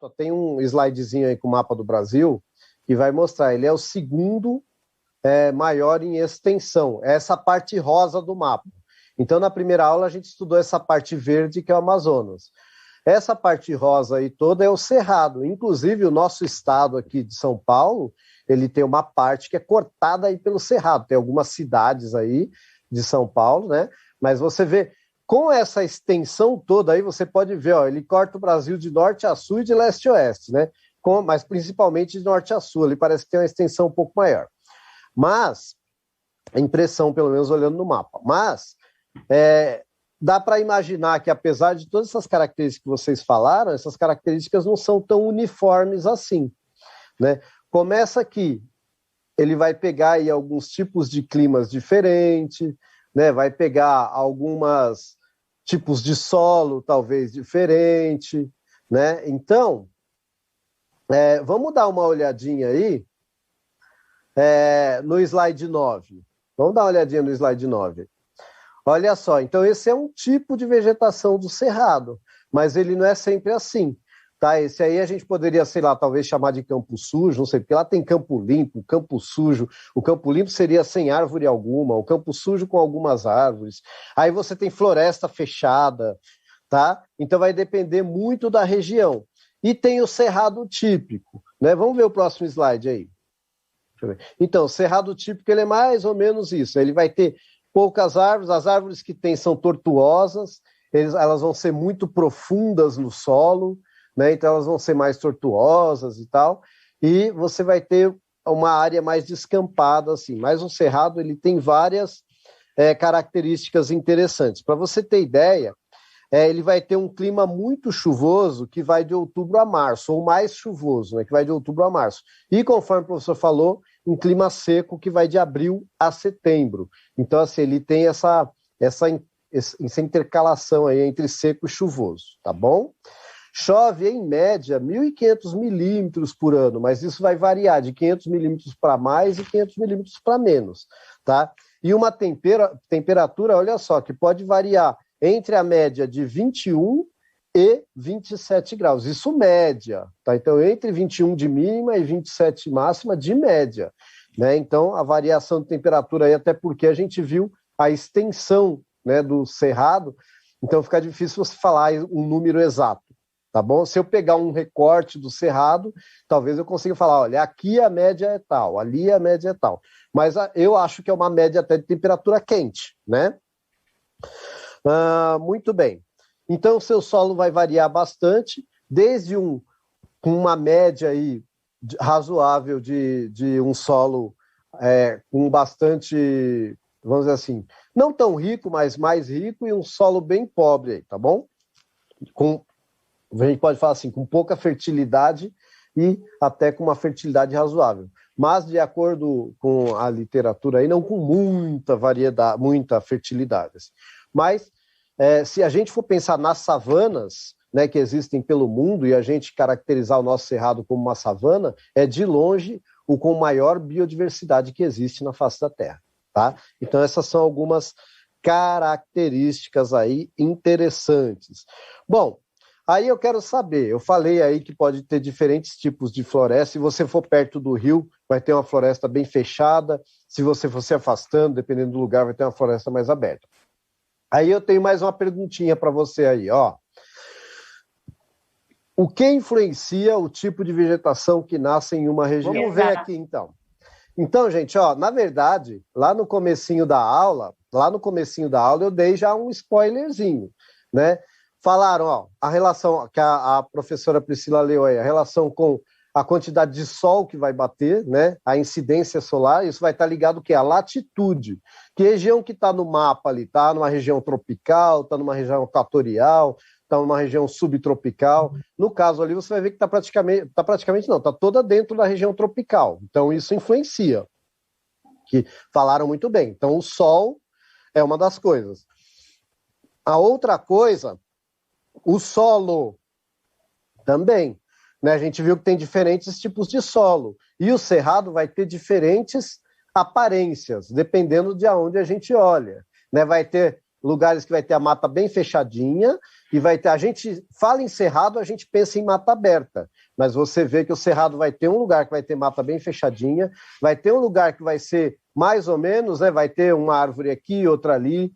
tem um slidezinho aí com o mapa do Brasil que vai mostrar, ele é o segundo maior em extensão, essa parte rosa do mapa. Então, na primeira aula, a gente estudou essa parte verde, que é o Amazonas. Essa parte rosa aí toda é o Cerrado. Inclusive, o nosso estado aqui de São Paulo, ele tem uma parte que é cortada aí pelo Cerrado. Tem algumas cidades aí de São Paulo, né? Mas você vê, com essa extensão toda aí, você pode ver, ó, ele corta o Brasil de norte a sul e de leste a oeste, né? Mas principalmente de norte a sul. Ele parece que tem uma extensão um pouco maior. Mas, a impressão, pelo menos olhando no mapa, mas dá para imaginar que, apesar de todas essas características que vocês falaram, essas características não são tão uniformes assim, né? Começa aqui, ele vai pegar aí alguns tipos de climas diferentes, né? Vai pegar alguns tipos de solo, talvez, diferente, né? Então, vamos dar uma olhadinha aí no slide 9. Vamos dar uma olhadinha no slide 9. Olha só, então esse é um tipo de vegetação do Cerrado, mas ele não é sempre assim, tá? Esse aí a gente poderia, sei lá, talvez chamar de campo sujo, não sei, porque lá tem campo limpo, campo sujo. O campo limpo seria sem árvore alguma, o campo sujo com algumas árvores. Aí você tem floresta fechada, tá? Então vai depender muito da região. E tem o cerrado típico, né? Vamos ver o próximo slide aí. Deixa eu ver. Então, o cerrado típico, ele é mais ou menos isso, ele vai ter poucas árvores, as árvores que tem são tortuosas, elas vão ser muito profundas no solo, né? Então elas vão ser mais tortuosas e tal, e você vai ter uma área mais descampada, assim. Mas o cerrado, ele tem várias características interessantes. Para você ter ideia, ele vai ter um clima muito chuvoso que vai de outubro a março, ou mais chuvoso, né? Que vai de outubro a março. E conforme o professor falou, um clima seco que vai de abril a setembro. Então, assim, ele tem essa intercalação aí entre seco e chuvoso, tá bom? Chove, em média, 1.500 milímetros por ano, mas isso vai variar de 500 milímetros para mais e 500 milímetros para menos, tá? E uma temperatura, olha só, que pode variar entre a média de 21 e 27 graus. Isso média, tá? Então, entre 21 de mínima e 27 máxima de média, né? Então, a variação de temperatura aí, até porque a gente viu a extensão, né, do cerrado, então fica difícil você falar um número exato, tá bom? Se eu pegar um recorte do cerrado, talvez eu consiga falar, olha, aqui a média é tal, ali a média é tal. Mas eu acho que é uma média até de temperatura quente, né? Muito bem. Então, o seu solo vai variar bastante, desde uma média aí razoável de um solo com bastante, vamos dizer assim, não tão rico, mas mais rico, e um solo bem pobre aí, tá bom? A gente pode falar assim, com pouca fertilidade e até com uma fertilidade razoável. Mas, de acordo com a literatura aí, não com muita variedade, muita fertilidade. Assim. Mas, se a gente for pensar nas savanas, né, que existem pelo mundo, e a gente caracterizar o nosso cerrado como uma savana, é de longe o com maior biodiversidade que existe na face da Terra. Tá? Então, essas são algumas características aí interessantes. Bom, aí eu quero saber, eu falei aí que pode ter diferentes tipos de floresta, se você for perto do rio, vai ter uma floresta bem fechada, se você for se afastando, dependendo do lugar, vai ter uma floresta mais aberta. Aí eu tenho mais uma perguntinha para você aí, ó. O que influencia o tipo de vegetação que nasce em uma região? Vamos ver aqui, então. Então, gente, ó, na verdade, lá no comecinho da aula, eu dei já um spoilerzinho, né? Falaram, ó, a relação que a professora Priscila leu aí, a relação com a quantidade de sol que vai bater, né? A incidência solar, isso vai estar ligado ao quê? A latitude. Que região que está no mapa ali? Está numa região tropical, está numa região equatorial, está numa região subtropical. No caso ali, você vai ver que está toda dentro da região tropical. Então, isso influencia. Que falaram muito bem. Então, o sol é uma das coisas. A outra coisa, o solo também. Né? A gente viu que tem diferentes tipos de solo. E o cerrado vai ter diferentes aparências, dependendo de onde a gente olha. Né? Vai ter lugares que vai ter a mata bem fechadinha, e vai ter, a gente fala em cerrado, a gente pensa em mata aberta, mas você vê que o cerrado vai ter um lugar que vai ter mata bem fechadinha, vai ter um lugar que vai ser mais ou menos, né, vai ter uma árvore aqui, outra ali,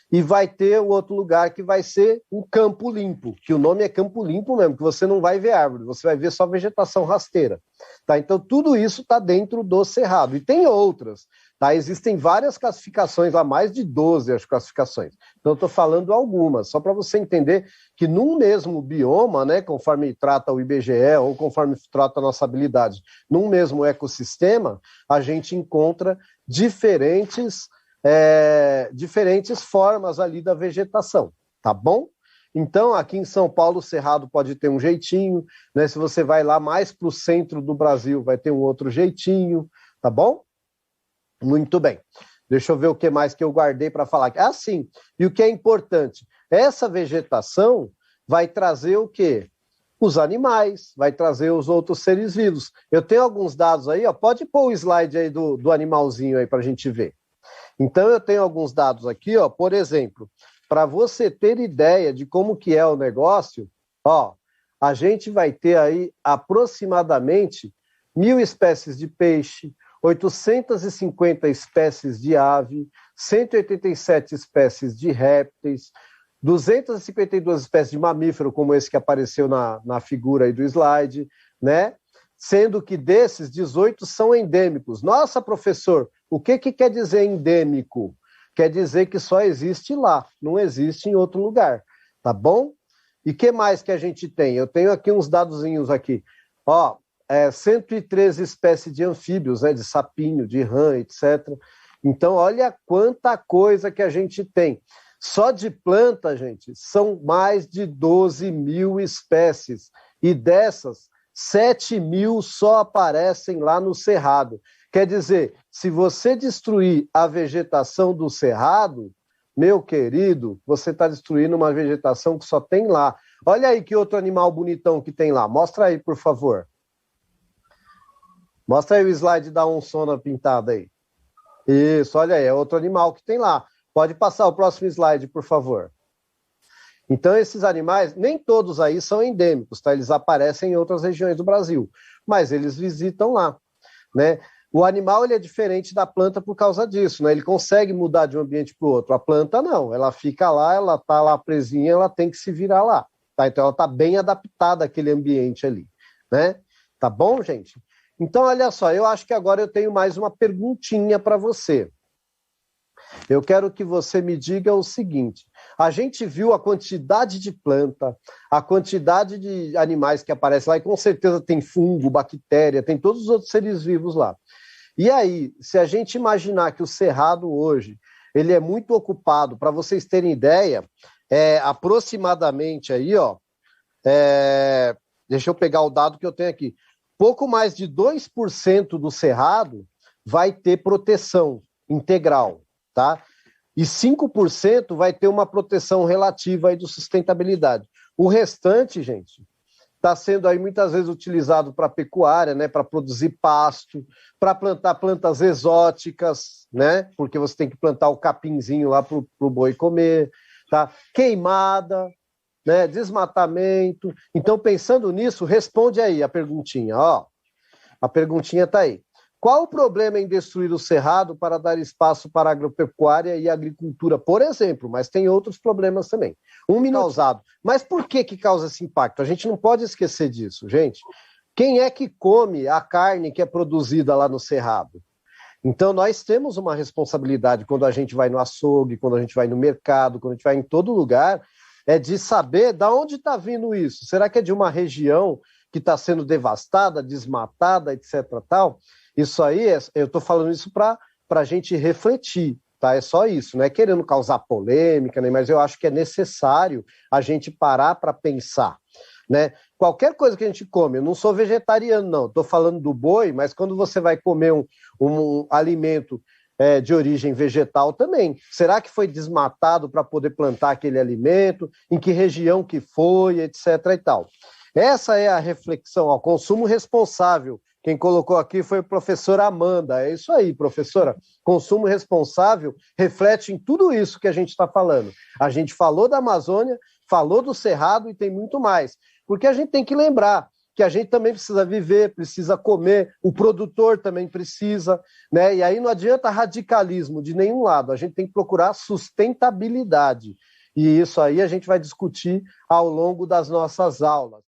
e vai ter o outro lugar que vai ser um campo limpo, que o nome é campo limpo mesmo, que você não vai ver árvore, você vai ver só vegetação rasteira. Tá? Então, tudo isso está dentro do cerrado. E tem outras. Tá? Existem várias classificações, lá mais de 12 as classificações. Então, eu estou falando algumas, só para você entender que num mesmo bioma, né, conforme trata o IBGE ou conforme trata a nossa habilidade, num mesmo ecossistema, a gente encontra diferentes formas ali da vegetação, tá bom? Então, aqui em São Paulo, o cerrado pode ter um jeitinho, né? Se você vai lá mais para o centro do Brasil, vai ter um outro jeitinho, tá bom? Muito bem. Deixa eu ver o que mais que eu guardei para falar aqui. Ah, sim, e o que é importante, essa vegetação vai trazer o quê? Os animais, vai trazer os outros seres vivos. Eu tenho alguns dados aí, ó, pode pôr o slide aí do animalzinho aí para a gente ver. Então, eu tenho alguns dados aqui, ó, por exemplo, para você ter ideia de como que é o negócio, ó, a gente vai ter aí aproximadamente 1.000 espécies de peixe, 850 espécies de ave, 187 espécies de répteis, 252 espécies de mamífero, como esse que apareceu na figura aí do slide, né? Sendo que desses, 18 são endêmicos. Nossa, professor, o que quer dizer endêmico? Quer dizer que só existe lá, não existe em outro lugar, tá bom? E o que mais que a gente tem? Eu tenho aqui uns dadozinhos aqui. Ó, 113 espécies de anfíbios, né, de sapinho, de rã, etc. Então, olha quanta coisa que a gente tem. Só de planta, gente, são mais de 12.000 espécies. E dessas, 7.000 só aparecem lá no Cerrado. Quer dizer, se você destruir a vegetação do Cerrado, meu querido, você está destruindo uma vegetação que só tem lá. Olha aí que outro animal bonitão que tem lá. Mostra aí, por favor. Mostra aí o slide da onçona pintada aí. Isso, olha aí, é outro animal que tem lá. Pode passar o próximo slide, por favor. Então, esses animais, nem todos aí são endêmicos, tá? Eles aparecem em outras regiões do Brasil, mas eles visitam lá, né? O animal, ele é diferente da planta por causa disso, né? Ele consegue mudar de um ambiente para o outro. A planta, não. Ela fica lá, ela está lá presinha, ela tem que se virar lá, tá? Então, ela está bem adaptada àquele ambiente ali, né? Tá bom, gente? Então, olha só, eu acho que agora eu tenho mais uma perguntinha para você. Eu quero que você me diga o seguinte: a gente viu a quantidade de planta, a quantidade de animais que aparecem lá, e com certeza tem fungo, bactéria, tem todos os outros seres vivos lá. E aí, se a gente imaginar que o Cerrado hoje, ele é muito ocupado, para vocês terem ideia, aproximadamente aí, ó, deixa eu pegar o dado que eu tenho aqui, pouco mais de 2% do Cerrado vai ter proteção integral, tá? E 5% vai ter uma proteção relativa aí de sustentabilidade. O restante, gente, está sendo aí muitas vezes utilizado para pecuária, né, para produzir pasto, para plantar plantas exóticas, né, porque você tem que plantar o capinzinho lá para o boi comer, tá? Queimada, né, desmatamento. Então, pensando nisso, responde aí a perguntinha, ó. A perguntinha está aí. Qual o problema em destruir o cerrado para dar espaço para a agropecuária e a agricultura, por exemplo? Mas tem outros problemas também. Causado. Mas por que causa esse impacto? A gente não pode esquecer disso, gente. Quem é que come a carne que é produzida lá no cerrado? Então, nós temos uma responsabilidade quando a gente vai no açougue, quando a gente vai no mercado, quando a gente vai em todo lugar, de saber de onde está vindo isso. Será que é de uma região que está sendo devastada, desmatada, etc. tal? Isso aí, eu estou falando isso para a gente refletir, tá? É só isso, não é querendo causar polêmica, né? Mas eu acho que é necessário a gente parar para pensar, né? Qualquer coisa que a gente come, eu não sou vegetariano, não, estou falando do boi, mas quando você vai comer um alimento de origem vegetal também, será que foi desmatado para poder plantar aquele alimento? Em que região que foi, etc. e tal? Essa é a reflexão, o consumo responsável Quem colocou aqui foi a professora Amanda. É isso aí, professora. Consumo responsável reflete em tudo isso que a gente está falando. A gente falou da Amazônia, falou do Cerrado e tem muito mais. Porque a gente tem que lembrar que a gente também precisa viver, precisa comer, o produtor também precisa, né? E aí não adianta radicalismo de nenhum lado, a gente tem que procurar sustentabilidade. E isso aí a gente vai discutir ao longo das nossas aulas.